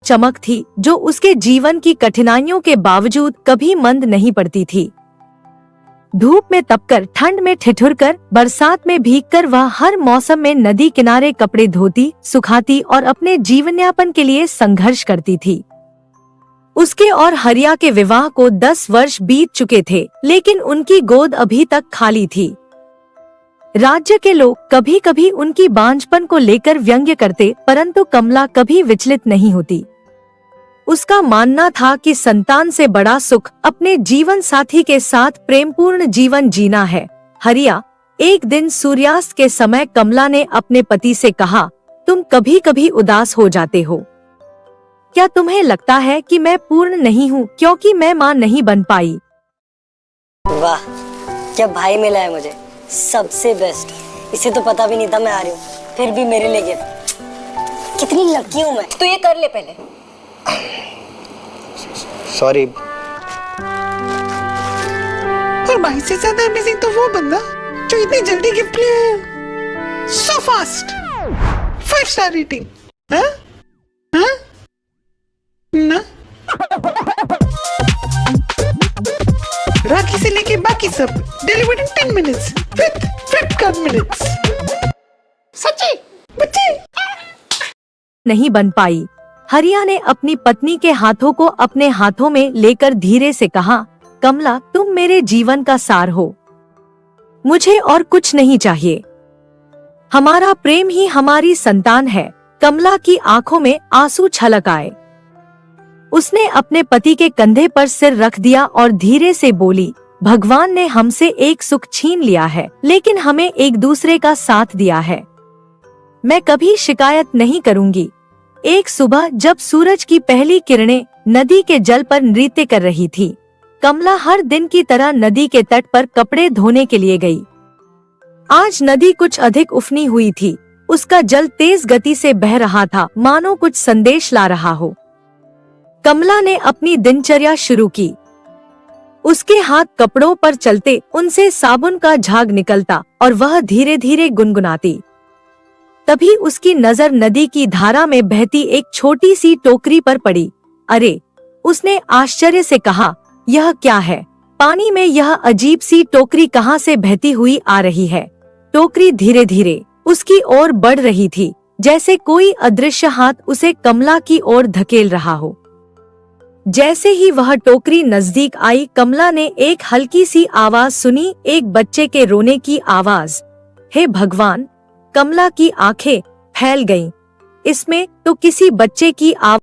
चमक थी जो उसके जीवन की कठिनाइयों के बावजूद कभी मंद नहीं पड़ती थी। धूप में तपकर, ठंड में ठिठुरकर, बरसात में भीगकर वह हर मौसम में नदी किनारे कपड़े धोती, सुखाती और अपने जीवनयापन के लिए संघर्ष करती थी। उसके और हरिया के विवाह को 10 वर्ष बीत चुके थे, लेकिन उनकी गोद अभी तक खाली थी। राज्य के लोग कभी कभी उनकी बांझपन को लेकर व्यंग्य करते, परंतु कमला कभी विचलित नहीं होती। उसका मानना था कि संतान से बड़ा सुख अपने जीवन साथी के साथ प्रेमपूर्ण जीवन जीना है। हरिया, एक दिन सूर्यास्त के समय कमला ने अपने पति से कहा, तुम कभी कभी उदास हो जाते हो। क्या तुम्हें लगता है कि मैं पूर्ण नहीं हूँ क्योंकि मैं माँ नहीं बन पाई? वाह, क्या भाई मिला है मुझे, सबसे बेस्ट। इसे तो पता भी नहीं था मैं आ रही हूँ, फिर भी मेरे लिए गिफ्ट। कितनी लकी हूँ मैं। तो ये कर ले पहले। सॉरी। और भाई से ज्यादा अमेजिंग तो वो बंदा जो इतनी जल्दी गिफ्ट ले आया। So fast. 5 star rating. हाँ? हाँ? ना? राखी से लेके बाकी सब delivered in 10 minutes with Flipkart minutes. सच्ची बच्चे नहीं बन पाई। हरिया ने अपनी पत्नी के हाथों को अपने हाथों में लेकर धीरे से कहा, कमला, तुम मेरे जीवन का सार हो। मुझे और कुछ नहीं चाहिए। हमारा प्रेम ही हमारी संतान है। कमला की आंखों में आंसू छलक आए। उसने अपने पति के कंधे पर सिर रख दिया और धीरे से बोली, भगवान ने हमसे एक सुख छीन लिया है, लेकिन हमें एक दूसरे का साथ दिया है। मैं कभी शिकायत नहीं करूंगी। एक सुबह जब सूरज की पहली किरणें नदी के जल पर नृत्य कर रही थी, कमला हर दिन की तरह नदी के तट पर कपड़े धोने के लिए गई। आज नदी कुछ अधिक उफनी हुई थी। उसका जल तेज गति से बह रहा था, मानो कुछ संदेश ला रहा हो। कमला ने अपनी दिनचर्या शुरू की। उसके हाथ कपड़ों पर चलते उनसे साबुन का झाग निकलता और वह धीरे धीरे गुनगुनाती। तभी उसकी नजर नदी की धारा में बहती एक छोटी सी टोकरी पर पड़ी। अरे, उसने आश्चर्य से कहा, यह क्या है? पानी में यह अजीब सी टोकरी कहाँ से बहती हुई आ रही है? टोकरी धीरे धीरे उसकी ओर बढ़ रही थी, जैसे कोई अदृश्य हाथ उसे कमला की ओर धकेल रहा हो। जैसे ही वह टोकरी नजदीक आई, कमला ने एक हल्की सी आवाज सुनी, एक बच्चे के रोने की आवाज। हे भगवान! कमला की आंखें फैल गईं। इसमें तो किसी बच्चे की आवाज